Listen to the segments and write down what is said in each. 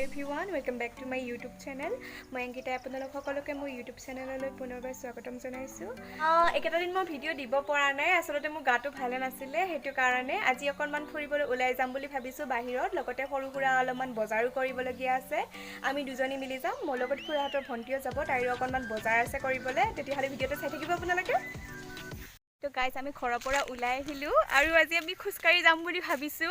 everyone, welcome back to my YouTube channel. মই অংকিতা আপোনালোক সকলোকে মোৰ YouTube চেনেললৈ পুনৰবাৰ স্বাগতম জনাইছো। একেটা দিন মই ভিডিঅ' দিব পৰা নাই, আসলতে মোৰ গাটো ভালে নাছিলে, হেতু কাৰণে আজি অকনমান ফুৰিবলৈ ওলাই যাম বুলি ভাবিছো বাহিৰত, লগতে সৰু সুৰা অলপমান বজাৰো কৰিবলগীয়া আছে। আমি দুজনী মিলি যাম, মোৰ লগত খুৰাহঁতৰ ভণ্টিও যাব, তাইৰো অকনমান বজাৰ আছে কৰিবলৈ, তেতিয়াহ'লে ভিডিঅ'টো চাই থাকিব আপোনালোকে। তো গাইজ আমি ঘৰৰ পৰা ওলাই আহিলো আৰু আজি আমি খোজকাঢ়ি যাম বুলি ভাবিছো।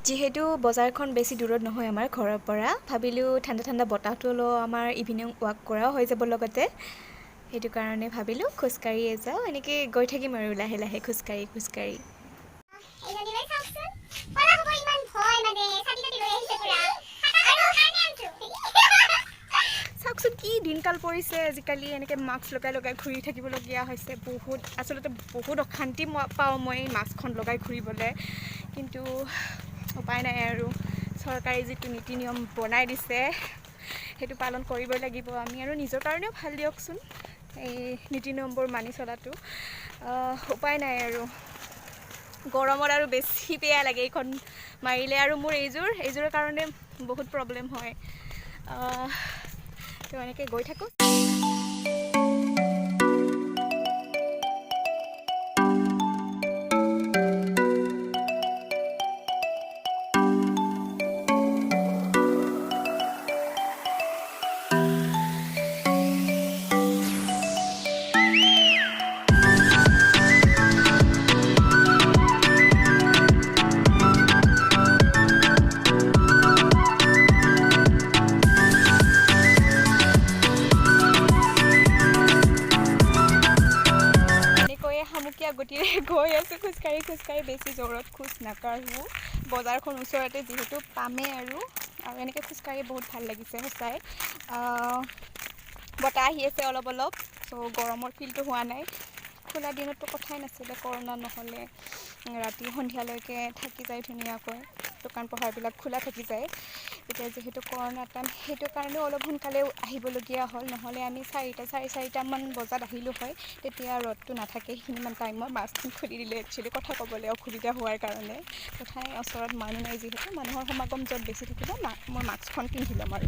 যিহেতু বজাৰখন বেছি দূৰত নহয় আমাৰ ঘৰৰ পৰা, ভাবিলোঁ ঠাণ্ডা ঠাণ্ডা বতাহটো লওঁ, আমাৰ ইভিনিং ৱাক কৰাও হৈ যাব লগতে, সেইটো কাৰণে ভাবিলোঁ খোজকাঢ়িয়ে যাওঁ, এনেকৈ গৈ থাকিম আৰু লাহে লাহে খোজকাঢ়ি। চাওকচোন কি দিনকাল পৰিছে আজিকালি, এনেকৈ মাস্ক লগাই ঘূৰি থাকিবলগীয়া হৈছে। আচলতে বহুত অশান্তি পাওঁ মই মাস্কখন লগাই ঘূৰিবলৈ, কিন্তু উপায় নাই আৰু, চৰকাৰে যিটো নীতি নিয়ম বনাই দিছে সেইটো পালন কৰিবই লাগিব আমি, আৰু নিজৰ কাৰণেও ভাল দিয়কচোন এই নীতি নিয়মবোৰ মানি চলাটো। উপায় নাই আৰু, গৰমত আৰু বেছি বেয়া লাগে এইখন মাৰিলে, আৰু মোৰ এইযোৰৰ কাৰণে বহুত প্ৰব্লেম হয়। তো এনেকৈ গৈ থাকোঁ। গতিৰে গৈ আছোঁ খোজকাঢ়ি, বেছি জোৰত খোজ নাকাঢ়োঁ, বজাৰখন ওচৰতে যিহেতু পামেই আৰু এনেকৈ খোজকাঢ়ি বহুত ভাল লাগিছে সঁচাই। বতাহ আহি আছে অলপ, চ' গৰমৰ ফিলটো হোৱা নাই। খোলা দিনততো কথাই নাছিলে, কৰোণা নহ'লে ৰাতি সন্ধিয়ালৈকে থাকি যায় ধুনীয়াকৈ, দোকান পোহাৰবিলাক খোলা থাকি যায়। এতিয়া যিহেতু কৰোণা টাইম, সেইটো কাৰণেও অলপ সোনকালে আহিবলগীয়া হ'ল, নহ'লে আমি চাৰে চাৰিটামান বজাত আহিলোঁ হয়, তেতিয়া ৰ'দটো নাথাকে সেইখিনিমান টাইমত। মাস্কখন খুলি দিলে একচুৱেলি কথা ক'বলৈ অসুবিধা হোৱাৰ কাৰণে, কথাই ওচৰত মানুহ নাই যিহেতু, মানুহৰ সমাগম য'ত বেছি থাকিব মই মাস্কখন পিন্ধি ল'ম আৰু।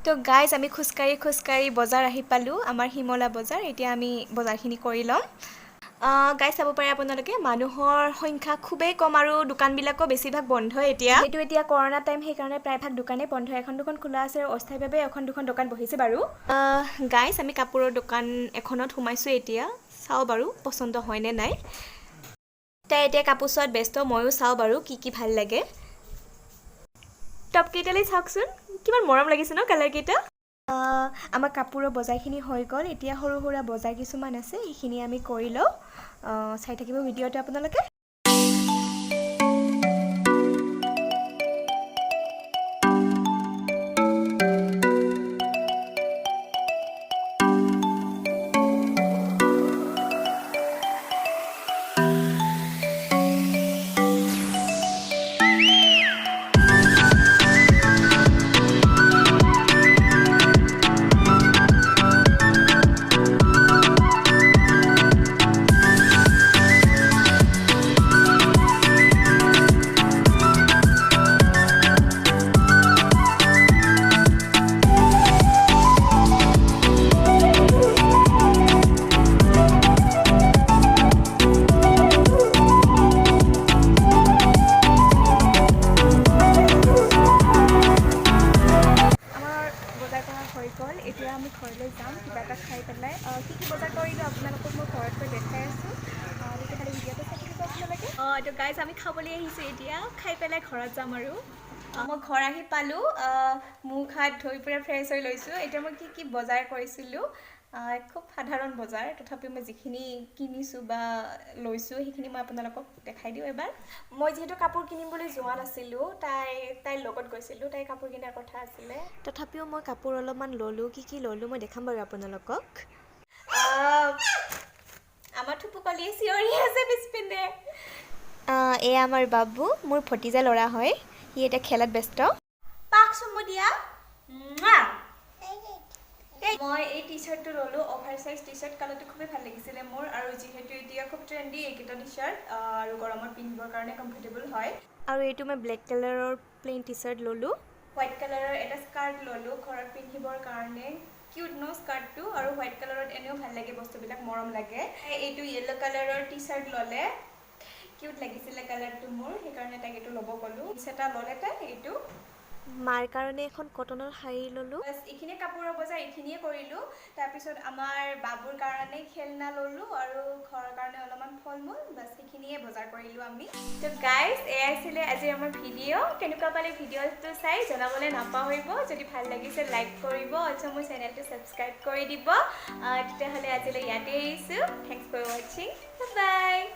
তো গাইজ আমি খোজকাঢ়ি বজাৰ আহি পালোঁ, আমাৰ শিমলা বজাৰ। এতিয়া আমি বজাৰখিনি কৰি ল'ম। গাইজ চাব পাৰে আপোনালোকে, মানুহৰ সংখ্যা খুবেই কম আৰু দোকানবিলাকো বেছিভাগ বন্ধ এতিয়া। সেইটো এতিয়া কৰোণা টাইম, সেইকাৰণে প্ৰায়ভাগ দোকানেই বন্ধ, এখন দুখন খোলা আছে আৰু অস্থায়ীভাৱে এখন দুখন দোকান বহিছে বাৰু। গাইজ আমি কাপোৰৰ দোকান এখনত সোমাইছোঁ এতিয়া, চাওঁ বাৰু পচন্দ হয়নে নাই। তাই এতিয়া কাপোৰ চোৱাত ব্যস্ত, ময়ো চাওঁ বাৰু কি ভাল লাগে। টপকেইটালৈ চাওকচোন, কিমান মৰম লাগিছে ন কালাৰকেইটা। আমাৰ কাপোৰৰ বজাৰখিনি হৈ গ'ল, এতিয়া সৰু সুৰা বজাৰ কিছুমান আছে, সেইখিনি আমি কৰি লওঁ। চাই থাকিব ভিডিঅ'টো আপোনালোকে। এতিয়া আমি ঘৰলৈ যাম, কিবা এটা খাই পেলাই। কি বজাৰ কৰিলোঁ আপোনালোকক মই ঘৰত গৈ দেখাই আছোঁ, তেতিয়াহ'লে ভিডিঅ'টো চাই থাকিব আপোনালোকে। তো গাইজ আমি খাবলৈ আহিছোঁ, এতিয়া খাই পেলাই ঘৰত যাম আৰু। মই ঘৰ আহি পালোঁ, মুখ হাত ধুই পুৰা ফ্ৰেছ হৈ লৈছোঁ। এতিয়া মই কি বজাৰ কৰিছিলোঁ খুব সাধাৰণ বজাৰ, তথাপিও মই যিখিনি কিনিছোঁ বা লৈছোঁ সেইখিনি মই আপোনালোকক দেখাই দিওঁ এবাৰ। মই যিহেতু কাপোৰ কিনিবলৈ যোৱা নাছিলোঁ, তাইৰ লগত গৈছিলোঁ, তাইৰ কাপোৰ কিনাৰ কথা আছিলে। তথাপিও মই কাপোৰ অলপমান ল'লোঁ। কি ল'লোঁ মই দেখাম বাৰু আপোনালোকক। আমাৰ থুপুকলিয়ে চিঞৰি আছে পিছপিনে। এয়া আমাৰ বাবু, মোৰ ভতিজা ল'ৰা হয়। সি এতিয়া খেলাত ব্যস্ত। পাক চুমু দিয়া। মই এই টি চাৰ্টটো ল'লোঁ, অভাৰ চাইজ টি চাৰ্ট। কালাৰটো খুবেই ভাল লাগিছিলে মোৰ, আৰু যিহেতু এতিয়া খুব ট্ৰেণ্ডি এইকেইটা টি চাৰ্ট, আৰু গৰমত পিন্ধিবৰ কাৰণে কমফৰ্টেবল হয়। আৰু এইটো মই ব্লেক কালাৰৰ প্লেইন টি চাৰ্ট ল'লোঁ। হোৱাইট কালাৰৰ এটা স্কাৰ্ট ল'লোঁ ঘৰত পিন্ধিবৰ কাৰণে। কিউট ন স্কাৰ্টটো, আৰু হোৱাইট কালাৰত এনেও ভাল লাগে, বস্তুবিলাক মৰম লাগে। এইটো য়েল্ল' কালাৰৰ টি চাৰ্ট ল'লে, কিউট লাগিছিলে কালাৰটো মোৰ, সেইকাৰণে তাইক এইটো ল'ব ক'লোঁ। এটা ল'লে তাই এইটো। মাৰ কাৰণে এখন কটনৰ শাৰী ল'লোঁ। বাছ এইখিনিয়ে কাপোৰৰ বজাৰ, এইখিনিয়ে কৰিলোঁ। তাৰপিছত আমাৰ বাবুৰ কাৰণে খেলনা ল'লোঁ, আৰু ঘৰৰ কাৰণে অলপমান ফল মূল, বাছ সেইখিনিয়ে বজাৰ কৰিলোঁ আমি। তো গাইজ, এয়াই আছিলে আজি আমাৰ ভিডিঅ'। কেনেকুৱা পালে ভিডিঅ'টো চাই জনাবলৈ নাপাহৰিব। যদি ভাল লাগিছে লাইক কৰিব, অলছ' মোৰ চেনেলটো ছাবস্ক্ৰাইব কৰি দিব। তেতিয়াহ'লে আজিলৈ ইয়াতে এৰিছোঁ। থেংকছ ফৰ ৱাচিং। Bye bye.